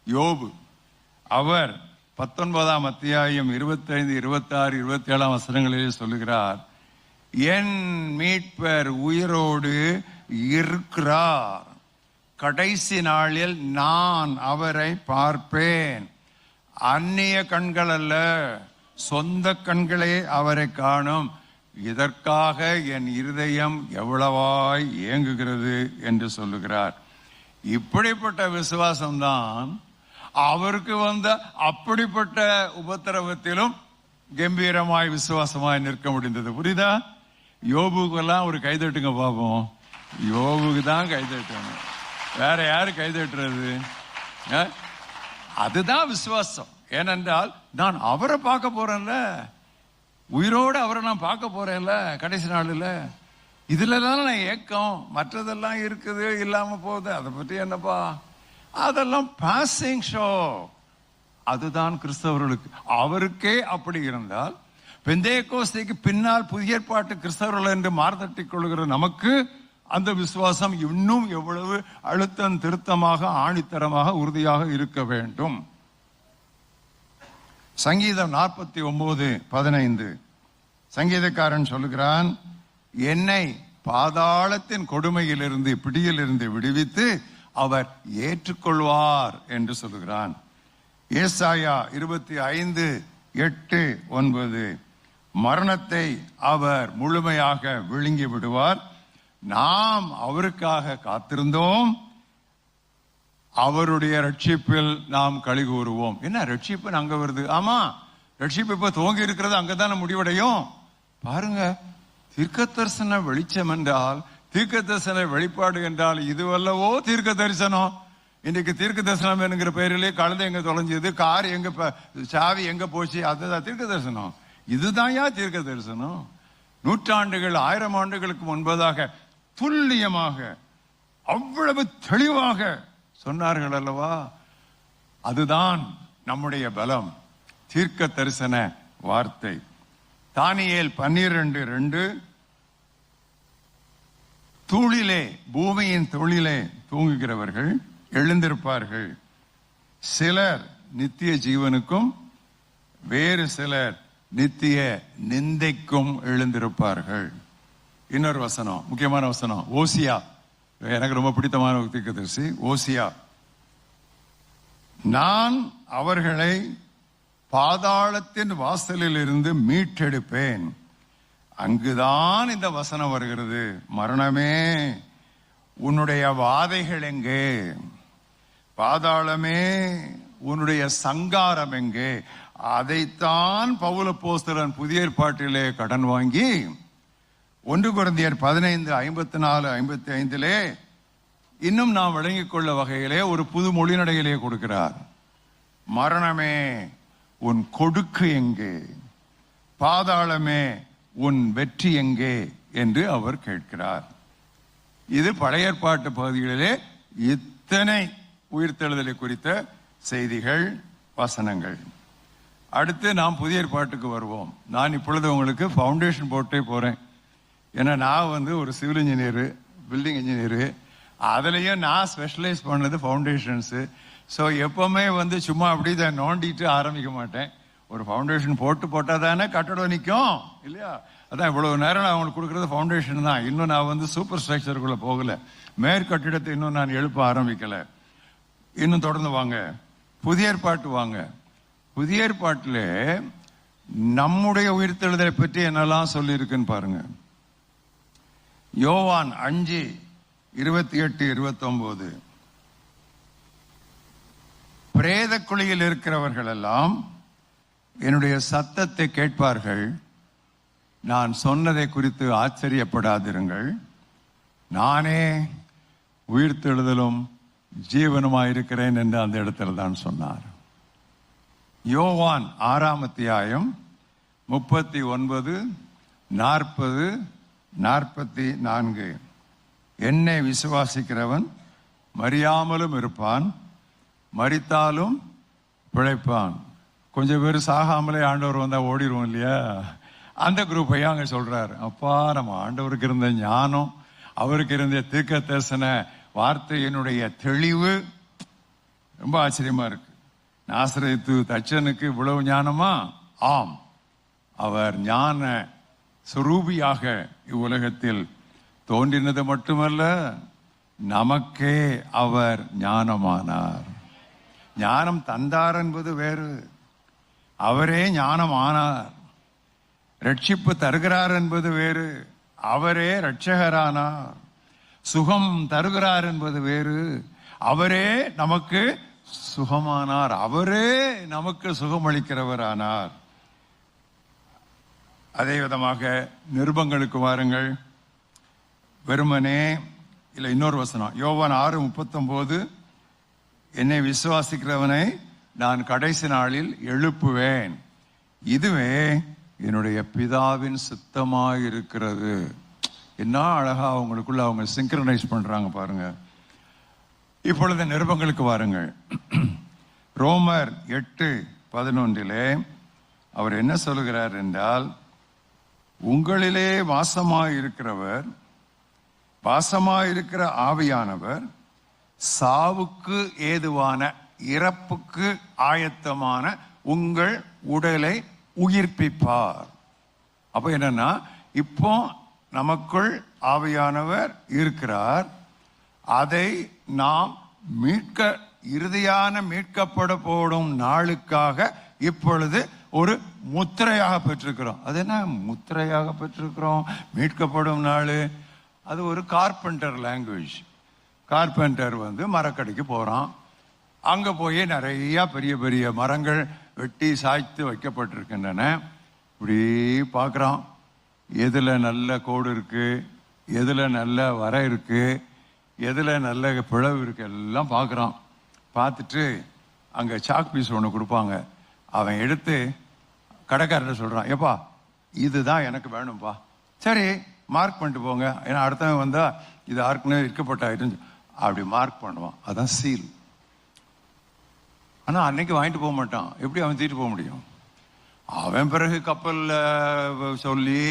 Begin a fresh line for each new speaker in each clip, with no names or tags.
யோபு. அவர் 19ஆம் அத்தியாயம் 25, 26, 27 வசனங்களிலே சொல்லுகிறார், என் மீட்பர் உயிரோடு இருக்கிறார், கடைசி நாளில் நான் அவரை பார்ப்பேன். அந்நிய கண்கள் அல்ல, சொந்த கண்களே அவரை காணும். இதற்காக என் இருதயம் எவ்வளவாய் ஏங்குகிறது என்று சொல்லுகிறார். இப்படிப்பட்ட விசுவாசம்தான் அவருக்கு வந்த அப்படிப்பட்ட உபத்திரவத்திலும் கம்பீரமாய் விசுவாசமாய் நிற்க முடிந்தது. புரியுதா? யோபுக்கெல்லாம் ஒரு கைதட்டுங்க பாப்போம். யோபுக்கு தான் கைதட்டணும், வேற யாரு கைதட்டுறது? அதுதான் விசுவாசம். ஏனென்றால் நான் அவரை பார்க்க போறேன்ல, உயிரோடு அவரை நான் பார்க்க போறேன்ல கடைசி நாளில். இதுல தான் நான் ஏக்கம். மற்றதெல்லாம் இருக்குது, இல்லாம போகுது, அதை பற்றி என்னப்பா, அதெல்லாம் பாசிங் ஷோ. அதுதான் கிறிஸ்தவர்களுக்கு. அவருக்கே அப்படி இருந்தால் பெந்தேகோஸ்தேக்கு பின்னால் புதிய ஏற்பாட்டு கிறிஸ்தவர்கள் என்று மார்த்தட்டிக் கொள்கிற நமக்கு அந்த விசுவாசம் இன்னும் எவ்வளவு அழுத்தம் திருத்தமாக ஆணித்தரமாக உறுதியாக இருக்க வேண்டும். சங்கீதம் 49:15 சங்கீதக்காரன் சொல்லுகிறான், என்னை பாதாளத்தின் கொடுமையிலிருந்து பிடியிலிருந்து விடுவித்து அவர் ஏற்றுக்கொள்வார் என்று சொல்லுகிறான். ஏசாயா 25:8-9 மரணத்தை அவர் முழுமையாக விழுங்கி விடுவார், நாம் அவருக்காக காத்திருந்தோம், அவருடைய ரட்சிப்பில் நாம் களி கூறுவோம். என்ன ரட்சிப்பு அங்க வருது? ஆமா, ரட்சிப்பு இப்ப துவங்கி இருக்கிறது, அங்கதான முடிவடையும். பாருங்க, தீர்க்க தரிசன வெளிச்சம் என்றால், தீர்க்க தரிசன வெளிப்பாடு என்றால் இதுவல்லவோ தீர்க்க தரிசனம். இன்னைக்கு தீர்க்க தரிசனம் என்கிற பெயரிலே கழுதை எங்க தொலைஞ்சது, கார் எங்க, சாவி எங்க போச்சு, அதுதான் தீர்க்க தரிசனம். இதுதான் தீர்க்க தரிசனம். நூற்றாண்டுகள் 1000 ஆண்டுகளுக்கு முன்பதாக துல்லியமாக அவ்வளவு தெளிவாக சொன்னார்கள் அல்லவா? அதுதான் நம்முடைய பலம், தீர்க்க தரிசன வார்த்தை. தானியேல் 12:2 தூளிலே, பூமியின் தூளிலே தூங்குகிறவர்கள் எழுந்திருப்பார்கள், சிலர் நித்திய ஜீவனுக்கும் வேறு சிலர் நித்திய நிந்தைக்கும் எழுந்திருப்பார்கள். இன்னொரு வசனம், முக்கியமான வசனம், ஓசியா, எனக்கு ரொம்ப பிடித்தமான தீர்க்கதரிசி ஓசியா. நான் அவர்களை பாதாளத்தின் வாசலில் இருந்து மீட்டெடுப்பேன். அங்குதான் இந்த வசனம் வருகிறது, மரணமே உன்னுடைய வாதைகள் எங்கே, பாதாளமே உன்னுடைய சங்காரம் எங்கே. அதைத்தான் பவுல் அப்போஸ்தலன் புதிய ஏற்பாட்டிலே கடன் வாங்கி 1 கொரிந்தியர் 15:54-55 இன்னும் நாம் வழங்கிக் கொள்ள வகையிலே ஒரு புது மொழிநடையிலே கொடுக்கிறார். மரணமே உன் கொடுக்கு எங்கே, பாதாளமே உன் வெற்றி எங்கே என்று அவர் கேட்கிறார். இது பழைய ஏற்பாட்டு பகுதிகளிலே இத்தனை உயிர்த்தெழுதலை குறித்த செய்திகள், வசனங்கள். அடுத்து நாம் புதிய ஏற்பாட்டுக்கு வருவோம். நான் இப்பொழுது உங்களுக்கு ஃபவுண்டேஷன் போட்டே போறேன். ஏன்னா நான் ஒரு சிவில் இன்ஜினியரு, பில்டிங் இன்ஜினியரு, அதுலயும் நான் ஸ்பெஷலைஸ் பண்ணது ஃபவுண்டேஷன்ஸு. ஸோ எப்பவுமே சும்மா அப்படி இதை நோண்டிட்டு ஆரம்பிக்க மாட்டேன். ஒரு ஃபவுண்டேஷன் போட்டால் தானே கட்டடம் நிற்கும் இல்லையா? அதான் இவ்வளவு நேரம் நான் அவங்களுக்கு கொடுக்கறது ஃபவுண்டேஷன் தான். இன்னும் நான் சூப்பர் ஸ்ட்ரக்சருக்குள்ள போகல, மேற்கட்டிடத்தை இன்னும் நான் எழுப்ப ஆரம்பிக்கல. இன்னும் தொடர்ந்து வாங்க, புதிய ஏற்பாட்டு வாங்க. புதிய ஏற்பாட்டில் நம்முடைய உயிர்த்தெழுதலை பற்றி என்னெல்லாம் சொல்லி இருக்குன்னு பாருங்க. யோவான் 5:28-29 பிரேத குழியில் இருக்கிறவர்கள் எல்லாம் என்னுடைய சத்தத்தை கேட்பார்கள், நான் சொன்னதை குறித்து ஆச்சரியப்படாதிருங்கள், நானே உயிர்த்தெழுதலும் ஜீவனுமாயிருக்கிறேன் என்று அந்த இடத்துல தான் சொன்னார். யோவான் 6:39-40-44 என்னை விசுவாசிக்கிறவன் மரியாமலும் இருப்பான், மரித்தாலும் பிழைப்பான். கொஞ்சம் பேர் சாகாமலே ஆண்டவர் வந்தா ஓடிடுவோம் இல்லையா? அந்த குரூப்பையும் அங்க சொல்றாரு. அப்பா, நம்ம ஆண்டவருக்கு இருந்த ஞானம், அவருக்கு இருந்த தீர்க்க தரிசன வார்த்தையினுடைய தெளிவு ரொம்ப ஆச்சரியமா இருக்கு. நாசரேத்து தச்சனுக்கு இவ்வளவு ஞானமா? ஆம், அவர் ஞான சுரூபியாக இவ்வுலகத்தில் தோன்றினது மட்டுமல்ல, நமக்கே அவர் ஞானமானார். ஞானம் தந்தார் என்பது வேறு, அவரே ஞானம் ஆனார். ரட்சிப்பு தருகிறார் என்பது வேறு, அவரே ரட்சகரானார். சுகம் தருகிறார் என்பது வேறு, அவரே நமக்கு சுகமானார். அவரே நமக்கு சுகமளிக்கிறவர் ஆனார். அதே விதமாக நிருபங்களுக்கு வாருங்கள். வெறுமனே இல்லை, இன்னொரு வசனம் யோவான் 6:39, என்னை விசுவாசிக்கிறவனை நான் கடைசி நாளில் எழுப்புவேன், இதுவே என்னுடைய பிதாவின் சித்தமாய் இருக்கிறது. என்ன அழகா அவங்களுக்குள்ள அவங்க சிங்க்ரனைஸ் பண்றாங்க பாருங்க. இப்பொழுது நிருபங்களுக்கு வாருங்கள். ரோமர் 8:11 அவர் என்ன சொல்கிறார் என்றால், உங்களிலே வாசமாயிருக்கிற ஆவியானவர் சாவுக்கு ஏதுவான இறப்புக்கு ஆயத்தமான உங்கள் உடலை உயிர்ப்பிப்பார். அப்ப என்னன்னா, இப்போ நமக்குள் ஆவியானவர் இருக்கிறார். அதை நாம் இறுதியான மீட்கப்பட போடும் நாளுக்காக இப்பொழுது ஒரு முத்திரையாக பெற்றிருக்கிறோம். அது என்ன முத்திரையாக பெற்றிருக்கிறோம்? மீட்கப்படும் நாள். அது ஒரு கார்பெண்டர் லாங்குவேஜ். கார்பெண்டர் மரக்கடைக்கு போறான். அங்க போய் நிறைய பெரிய பெரிய மரங்கள் வெட்டி சாய்த்து வைக்கப்பட்டிருக்கின்றன. இப்படி பார்க்குறான், எதுல நல்ல கோடு இருக்கு, எதுல நல்ல வரை இருக்கு, எதுல நல்ல பிளவு இருக்கு, எல்லாம் பார்க்குறான். பார்த்துட்டு அங்க சாக் பீஸ் ஒன்று கொடுப்பாங்க. அவன் எடுத்து கடைக்காரர் சொல்றான், ஏப்பா இதுதான் எனக்கு வேணும்பா. சரி, மார்க் பண்ணிட்டு போங்க, ஏன்னா அடுத்தவன் வந்தா இது யாருக்குன்னு இருக்கப்பட்ட அப்படி மார்க் பண்ணுவான். அதான் சீல். ஆனா அன்னைக்கு வாங்கிட்டு போக மாட்டான். எப்படி அவன் தீட்டு போக முடியும்? அவன் பிறகு கப்பல்ல சொல்லி,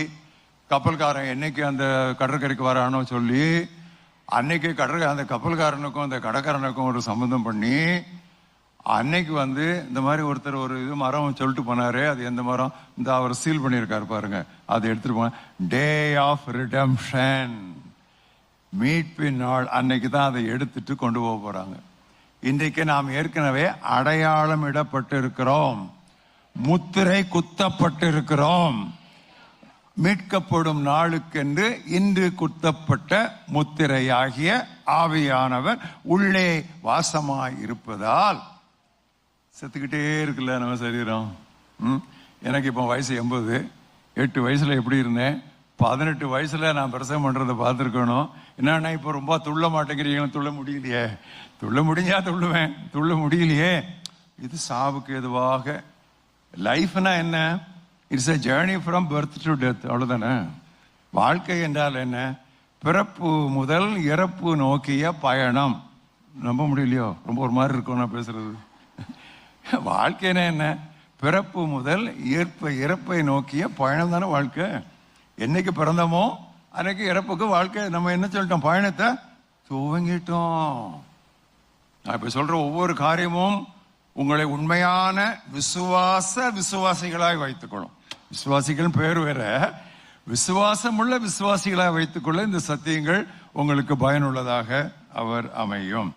கப்பல்காரன் என்னைக்கு அந்த கடற்கரைக்கு வரானோ சொல்லி, அன்னைக்கு அந்த கப்பல்காரனுக்கும் அந்த கடைக்காரனுக்கும் ஒரு சம்பந்தம் பண்ணி, அன்னைக்கு இந்த மாதிரி ஒருத்தர் ஒரு இது மரம் சொல்லிட்டு போனாரு. அது எந்த மரம்? இந்த அவர் சீல் பண்ணியிருக்காரு பாருங்க, அதை எடுத்துட்டு போன டே ஆஃப் ரிடம்ஷன், மீட்பின் நாள். அன்னைக்கு தான் அதை எடுத்துட்டு கொண்டு போக போறாங்க. இன்றைக்கு நாம் ஏற்கனவே அடையாளம் இடப்பட்டு இருக்கிறோம், முத்திரை குத்தப்பட்டு இருக்கிறோம். மீட்கப்படும் நாளுக்கென்று இன்று குத்தப்பட்ட முத்திரையாகிய ஆவியானவர் உள்ளே வாசமாய் இருப்பதால் செத்துக்கிட்டே இருக்குல்ல நம்ம சரீரம். எனக்கு இப்போ வயசு 80. 8 வயசுல எப்படி இருந்தேன், 18 வயசுல நான் பிரசவம் பண்றதை பார்த்துருக்கணும். என்னன்னா இப்போ ரொம்ப துள்ள மாட்டேங்கிறீங்க. துள்ள முடியலையே. துள்ள முடிஞ்சா துள்ளுவேன், துள்ள முடியலையே. இது சாவுக்கு எதுவாக. லைஃப்னா என்ன? It's a journey from birth to death. அவ்வளவுதானே. வாழ்க்கை என்றால் என்ன? பிறப்பு முதல் இறப்பு நோக்கிய பயணம். நம்ப முடியலையோ? ரொம்ப ஒரு மாதிரி இருக்கும் நான் பேசுறது. வாழ்க்கைன்னா என்ன? பிறப்பு முதல் இறப்பை நோக்கிய பயணம் தானே வாழ்க்கை. என்னைக்கு பிறந்தமோ அன்னைக்கு இறப்புக்கு வாழ்க்கை. நம்ம என்ன சொல்லிட்டோம்? பயணத்தை துவங்கிட்டோம். நான் இப்ப சொல்ற ஒவ்வொரு காரியமும் உங்களை உண்மையான விசுவாசிகளாய் வைத்துக்கொள்ளும். விசுவாசிகள் பேர் வேற, விசுவாசமுள்ள விசுவாசிகளாய் வைத்துக்கொள்ள இந்த சத்தியங்கள் உங்களுக்கு பயனுள்ளதாக அவர் அமையும்.